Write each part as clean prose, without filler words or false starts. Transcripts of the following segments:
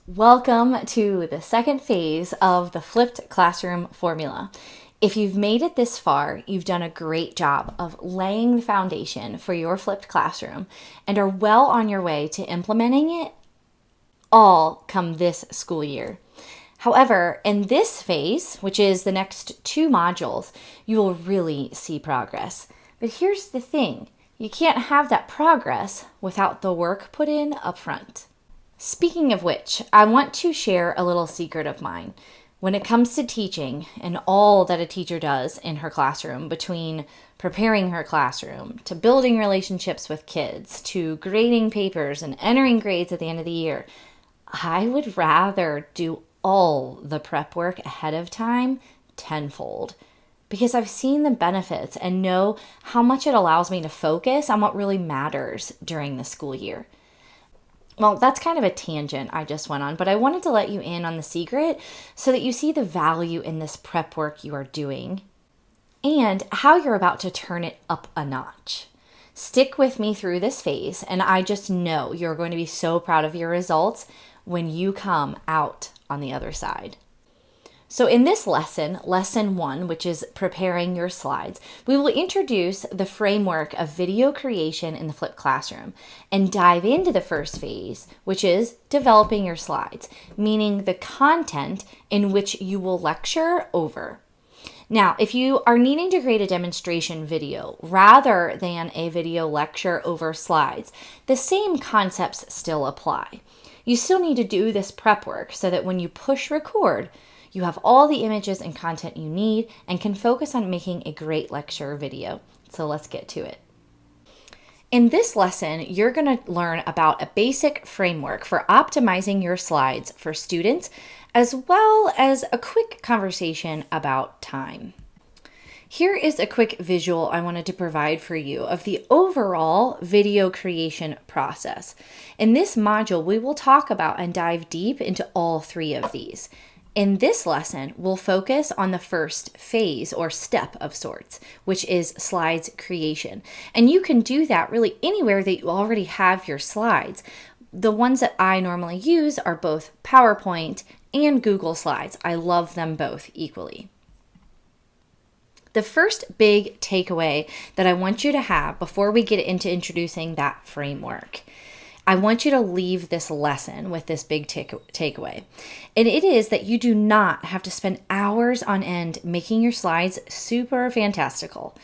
Welcome to the second phase of the flipped classroom formula. If you've made it this far, you've done a great job of laying the foundation for your flipped classroom and are well on your way to implementing it all come this school year. However, in this phase, which is the next 2 modules, you will really see progress. But here's the thing, you can't have that progress without the work put in up front. Speaking of which, I want to share a little secret of mine. When it comes to teaching and all that a teacher does in her classroom, between preparing her classroom, to building relationships with kids, to grading papers and entering grades at the end of the year, I would rather do all the prep work ahead of time tenfold, because I've seen the benefits and know how much it allows me to focus on what really matters during the school year. Well, that's kind of a tangent I just went on, but I wanted to let you in on the secret so that you see the value in this prep work you are doing and how you're about to turn it up a notch. Stick with me through this phase, and I just know you're going to be so proud of your results when you come out on the other side. So in this lesson, lesson 1, which is preparing your slides, we will introduce the framework of video creation in the flipped classroom and dive into the first phase, which is developing your slides, meaning the content in which you will lecture over. Now, if you are needing to create a demonstration video rather than a video lecture over slides, the same concepts still apply. You still need to do this prep work so that when you push record, you have all the images and content you need and can focus on making a great lecture video. So let's get to it. In this lesson, you're going to learn about a basic framework for optimizing your slides for students, as well as a quick conversation about time. Here is a quick visual I wanted to provide for you of the overall video creation process. In this module, we will talk about and dive deep into all 3 of these. In this lesson, we'll focus on the first phase or step of sorts, which is slides creation. And you can do that really anywhere that you already have your slides. The ones that I normally use are both PowerPoint and Google Slides. I love them both equally. The first big takeaway that I want you to have before we get into introducing that framework, I want you to leave this lesson with this big takeaway. And it is that you do not have to spend hours on end making your slides super fantastical.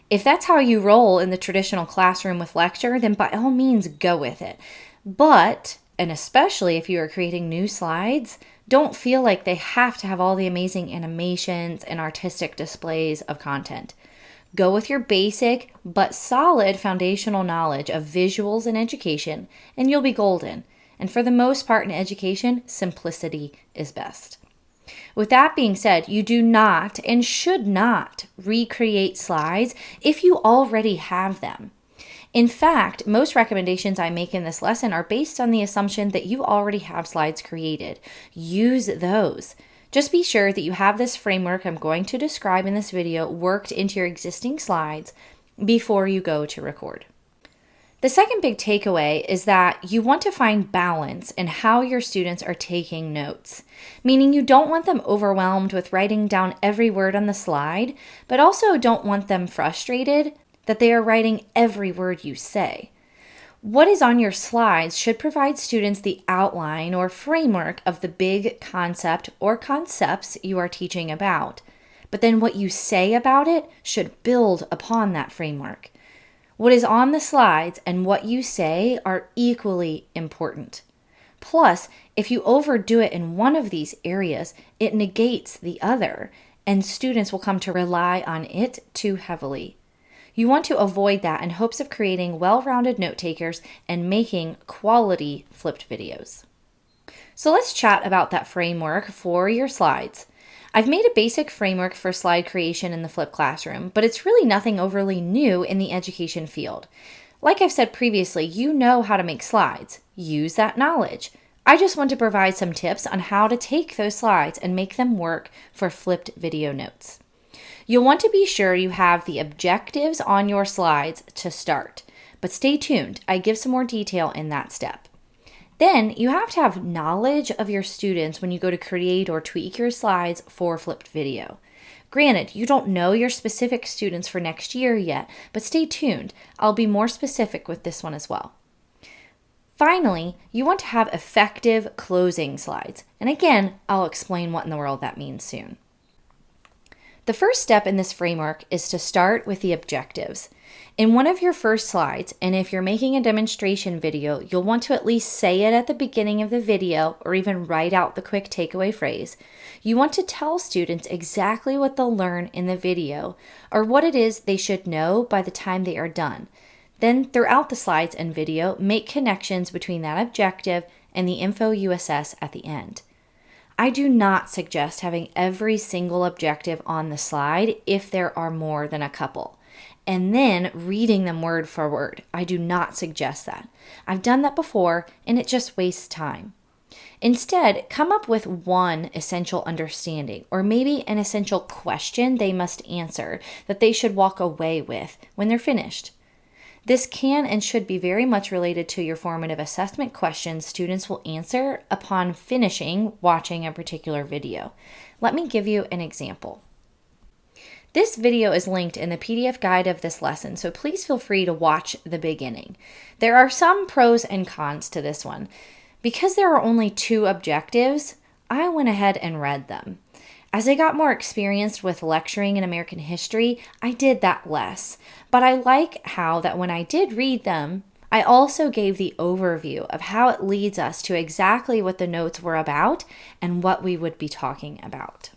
If that's how you roll in the traditional classroom with lecture, then by all means go with it. But, and especially if you are creating new slides, don't feel like they have to have all the amazing animations and artistic displays of content. Go with your basic but solid foundational knowledge of visuals and education, and you'll be golden. And for the most part in education, simplicity is best. With that being said, you do not and should not recreate slides if you already have them. In fact, most recommendations I make in this lesson are based on the assumption that you already have slides created. Use those. Just be sure that you have this framework I'm going to describe in this video worked into your existing slides before you go to record. The second big takeaway is that you want to find balance in how your students are taking notes, meaning you don't want them overwhelmed with writing down every word on the slide, but also don't want them frustrated that they are writing every word you say. What is on your slides should provide students the outline or framework of the big concept or concepts you are teaching about. But then what you say about it should build upon that framework. What is on the slides and what you say are equally important. Plus, if you overdo it in one of these areas, it negates the other, and students will come to rely on it too heavily. You want to avoid that in hopes of creating well-rounded note takers and making quality flipped videos. So let's chat about that framework for your slides. I've made a basic framework for slide creation in the flipped classroom, but it's really nothing overly new in the education field. Like I've said previously, you know how to make slides. Use that knowledge. I just want to provide some tips on how to take those slides and make them work for flipped video notes. You'll want to be sure you have the objectives on your slides to start, but stay tuned. I give some more detail in that step. Then you have to have knowledge of your students when you go to create or tweak your slides for flipped video. Granted, you don't know your specific students for next year yet, but stay tuned. I'll be more specific with this one as well. Finally, you want to have effective closing slides. And again, I'll explain what in the world that means soon. The first step in this framework is to start with the objectives. In one of your first slides, and if you're making a demonstration video, you'll want to at least say it at the beginning of the video or even write out the quick takeaway phrase. You want to tell students exactly what they'll learn in the video or what it is they should know by the time they are done. Then throughout the slides and video, make connections between that objective and the info you assess at the end. I do not suggest having every single objective on the slide if there are more than a couple, and then reading them word for word. I do not suggest that. I've done that before, and it just wastes time. Instead, come up with one essential understanding, or maybe an essential question they must answer that they should walk away with when they're finished. This can and should be very much related to your formative assessment questions students will answer upon finishing watching a particular video. Let me give you an example. This video is linked in the PDF guide of this lesson, so please feel free to watch the beginning. There are some pros and cons to this one. Because there are only 2 objectives, I went ahead and read them. As I got more experienced with lecturing in American history, I did that less. But I like how that when I did read them, I also gave the overview of how it leads us to exactly what the notes were about and what we would be talking about.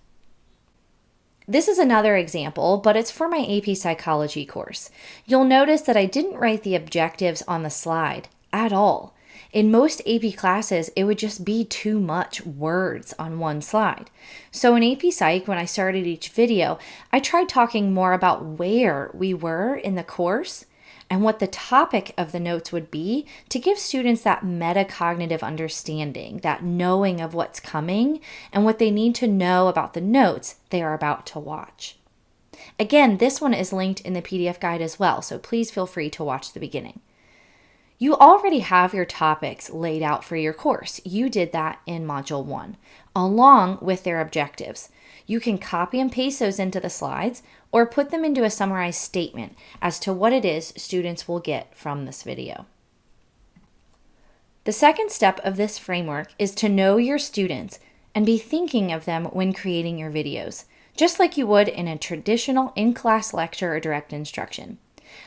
This is another example, but it's for my AP Psychology course. You'll notice that I didn't write the objectives on the slide at all. In most AP classes, it would just be too much words on one slide. So in AP Psych, when I started each video, I tried talking more about where we were in the course and what the topic of the notes would be to give students that metacognitive understanding, that knowing of what's coming and what they need to know about the notes they are about to watch. Again, this one is linked in the PDF guide as well, so please feel free to watch the beginning. You already have your topics laid out for your course. You did that in Module 1, along with their objectives. You can copy and paste those into the slides or put them into a summarized statement as to what it is students will get from this video. The second step of this framework is to know your students and be thinking of them when creating your videos, just like you would in a traditional in-class lecture or direct instruction.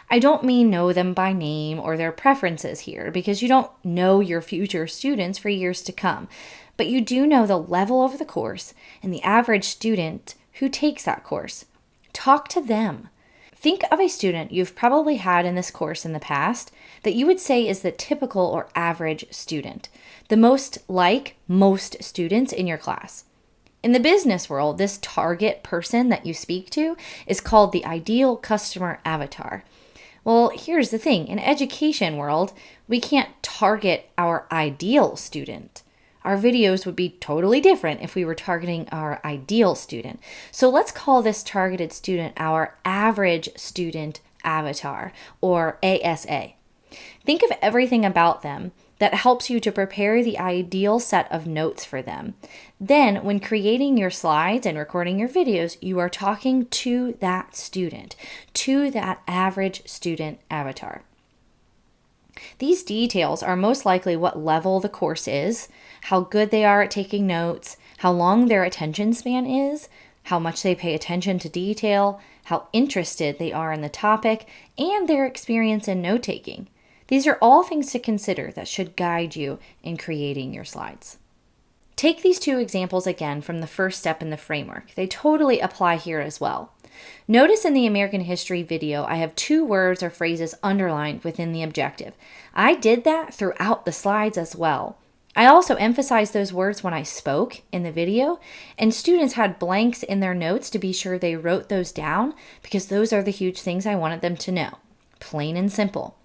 I don't mean know them by name or their preferences here, because you don't know your future students for years to come, but you do know the level of the course and the average student who takes that course. Talk to them. Think of a student you've probably had in this course in the past that you would say is the typical or average student, the most like most students in your class. In the business world, this target person that you speak to is called the ideal customer avatar. Well, here's the thing. In education world, we can't target our ideal student. Our videos would be totally different if we were targeting our ideal student. So let's call this targeted student our average student avatar, or ASA. Think of everything about them that helps you to prepare the ideal set of notes for them. Then, when creating your slides and recording your videos, you are talking to that student, to that average student avatar. These details are most likely what level the course is, how good they are at taking notes, how long their attention span is, how much they pay attention to detail, how interested they are in the topic, and their experience in note-taking. These are all things to consider that should guide you in creating your slides. Take these 2 examples again from the first step in the framework. They totally apply here as well. Notice in the American history video, I have 2 words or phrases underlined within the objective. I did that throughout the slides as well. I also emphasized those words when I spoke in the video, and students had blanks in their notes to be sure they wrote those down because those are the huge things I wanted them to know. Plain and simple.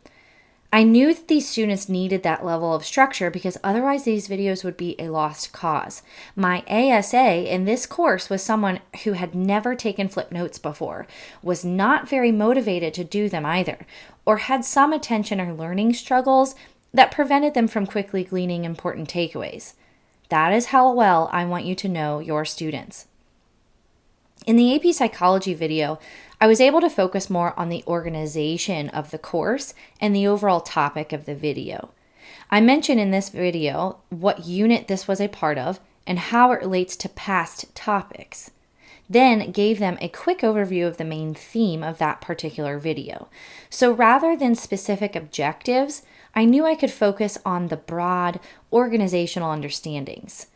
I knew that these students needed that level of structure because otherwise these videos would be a lost cause. My ASA in this course was someone who had never taken flip notes before, was not very motivated to do them either, or had some attention or learning struggles that prevented them from quickly gleaning important takeaways. That is how well I want you to know your students. In the AP Psychology video, I was able to focus more on the organization of the course and the overall topic of the video. I mentioned in this video what unit this was a part of and how it relates to past topics. Then gave them a quick overview of the main theme of that particular video. So rather than specific objectives, I knew I could focus on the broad organizational understandings.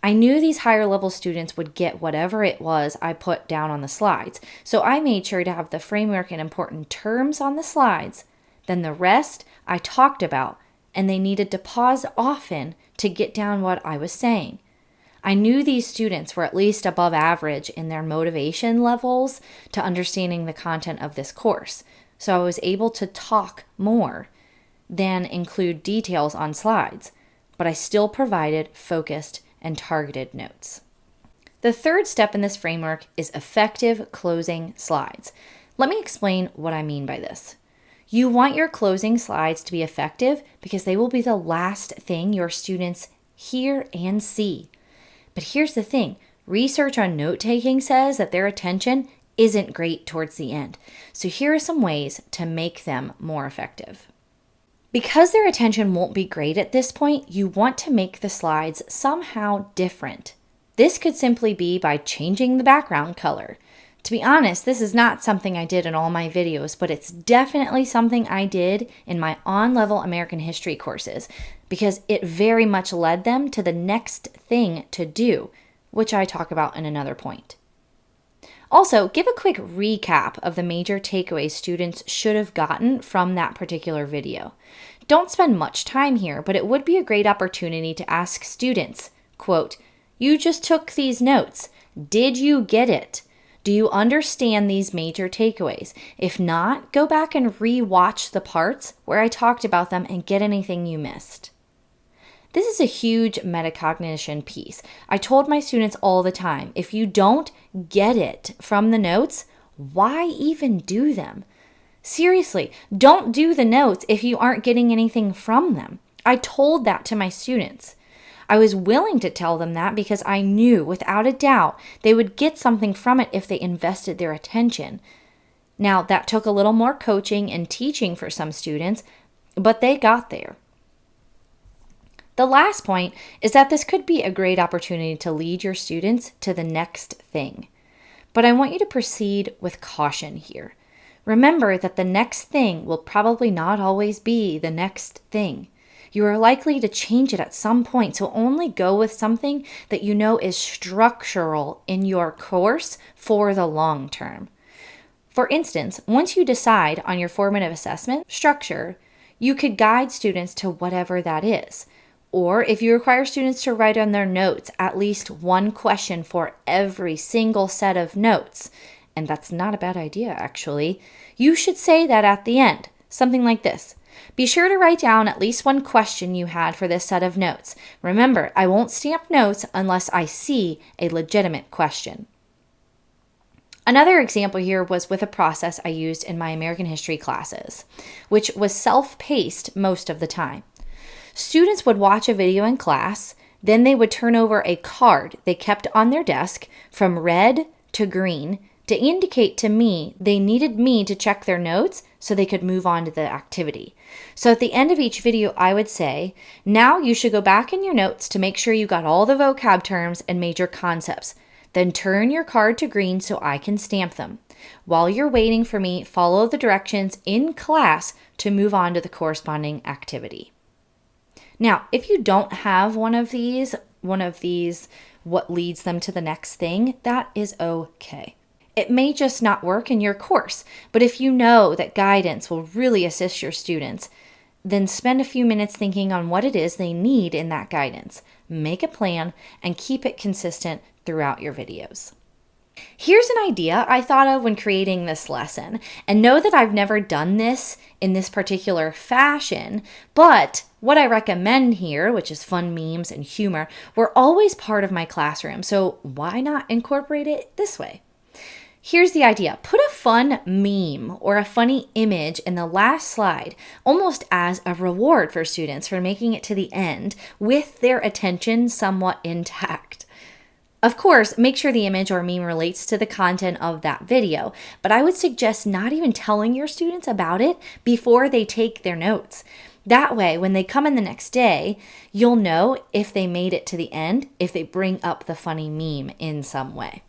I knew these higher level students would get whatever it was I put down on the slides, so I made sure to have the framework and important terms on the slides. Then the rest I talked about, and they needed to pause often to get down what I was saying. I knew these students were at least above average in their motivation levels to understanding the content of this course, so I was able to talk more than include details on slides, but I still provided focused and targeted notes. The third step in this framework is effective closing slides. Let me explain what I mean by this. You want your closing slides to be effective because they will be the last thing your students hear and see. But here's the thing, research on note-taking says that their attention isn't great towards the end. So here are some ways to make them more effective. Because their attention won't be great at this point, you want to make the slides somehow different. This could simply be by changing the background color. To be honest, this is not something I did in all my videos, but it's definitely something I did in my on-level American history courses because it very much led them to the next thing to do, which I talk about in another point. Also, give a quick recap of the major takeaways students should have gotten from that particular video. Don't spend much time here, but it would be a great opportunity to ask students, quote, "You just took these notes. Did you get it? Do you understand these major takeaways? If not, go back and re-watch the parts where I talked about them and get anything you missed." This is a huge metacognition piece. I told my students all the time, if you don't get it from the notes, why even do them? Seriously, don't do the notes if you aren't getting anything from them. I told that to my students. I was willing to tell them that because I knew without a doubt they would get something from it if they invested their attention. Now, that took a little more coaching and teaching for some students, but they got there. The last point is that this could be a great opportunity to lead your students to the next thing. But I want you to proceed with caution here. Remember that the next thing will probably not always be the next thing. You are likely to change it at some point, so only go with something that you know is structural in your course for the long term. For instance, once you decide on your formative assessment structure, you could guide students to whatever that is. Or if you require students to write on their notes at least one question for every single set of notes, and that's not a bad idea actually, you should say that at the end, something like this. Be sure to write down at least one question you had for this set of notes. Remember, I won't stamp notes unless I see a legitimate question. Another example here was with a process I used in my American history classes, which was self-paced most of the time. Students would watch a video in class, then they would turn over a card they kept on their desk from red to green to indicate to me they needed me to check their notes so they could move on to the activity. So at the end of each video, I would say, now you should go back in your notes to make sure you got all the vocab terms and major concepts. Then turn your card to green so I can stamp them. While you're waiting for me, follow the directions in class to move on to the corresponding activity. Now, if you don't have one of these, what leads them to the next thing, that is okay. It may just not work in your course, but if you know that guidance will really assist your students, then spend a few minutes thinking on what it is they need in that guidance. Make a plan and keep it consistent throughout your videos. Here's an idea I thought of when creating this lesson, and know that I've never done this in this particular fashion, but what I recommend here, which is fun memes and humor, were always part of my classroom, so why not incorporate it this way? Here's the idea. Put a fun meme or a funny image in the last slide, almost as a reward for students for making it to the end with their attention somewhat intact. Of course, make sure the image or meme relates to the content of that video, but I would suggest not even telling your students about it before they take their notes. That way, when they come in the next day, you'll know if they made it to the end, if they bring up the funny meme in some way.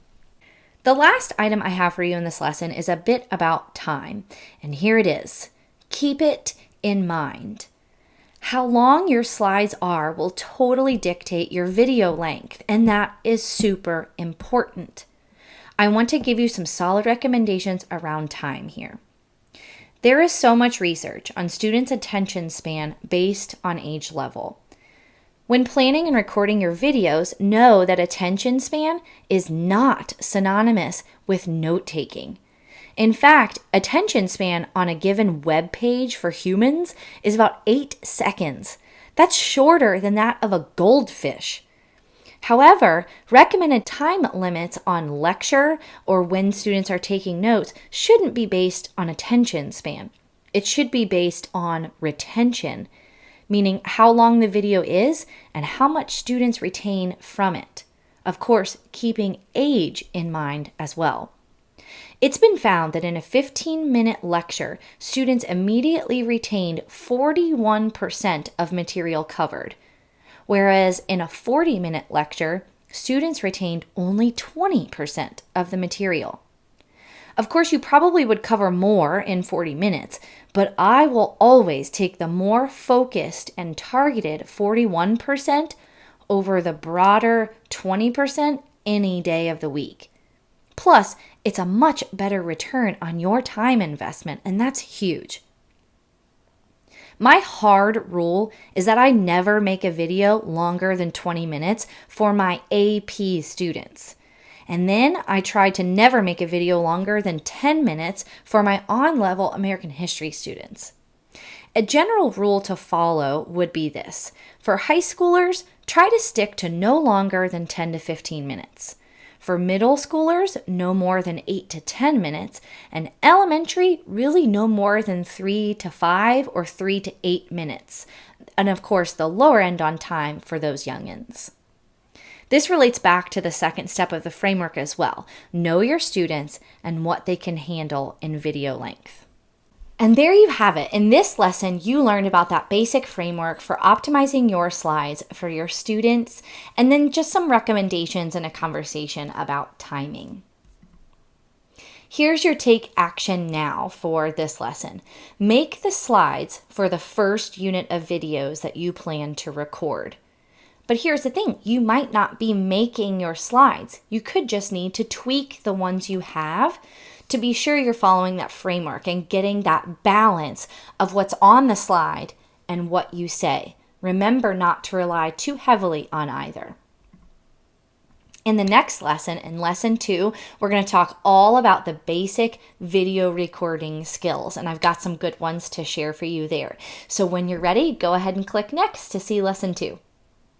The last item I have for you in this lesson is a bit about time, and here it is. Keep it in mind. How long your slides are will totally dictate your video length, and that is super important. I want to give you some solid recommendations around time here. There is so much research on students' attention span based on age level. When planning and recording your videos, know that attention span is not synonymous with note-taking. In fact, attention span on a given web page for humans is about 8 seconds. That's shorter than that of a goldfish. However, recommended time limits on lecture or when students are taking notes shouldn't be based on attention span. It should be based on retention, meaning how long the video is and how much students retain from it. Of course, keeping age in mind as well. It's been found that in a 15-minute lecture, students immediately retained 41% of material covered, whereas in a 40-minute lecture, students retained only 20% of the material. Of course, you probably would cover more in 40 minutes, but I will always take the more focused and targeted 41% over the broader 20% any day of the week. Plus, it's a much better return on your time investment, and that's huge. My hard rule is that I never make a video longer than 20 minutes for my AP students. And then I try to never make a video longer than 10 minutes for my on-level American history students. A general rule to follow would be this. For high schoolers, try to stick to no longer than 10 to 15 minutes. For middle schoolers, no more than 8 to 10 minutes, and elementary, really no more than 3 to 5 or 3 to 8 minutes. And of course, the lower end on time for those youngins. This relates back to the second step of the framework as well. Know your students and what they can handle in video length. And there you have it. In this lesson, you learned about that basic framework for optimizing your slides for your students, and then just some recommendations and a conversation about timing. Here's your take action now for this lesson. Make the slides for the first unit of videos that you plan to record. But here's the thing, you might not be making your slides. You could just need to tweak the ones you have to be sure you're following that framework and getting that balance of what's on the slide and what you say. Remember not to rely too heavily on either. In the next lesson, in lesson 2, we're going to talk all about the basic video recording skills, and I've got some good ones to share for you there. So when you're ready, go ahead and click next to see lesson 2.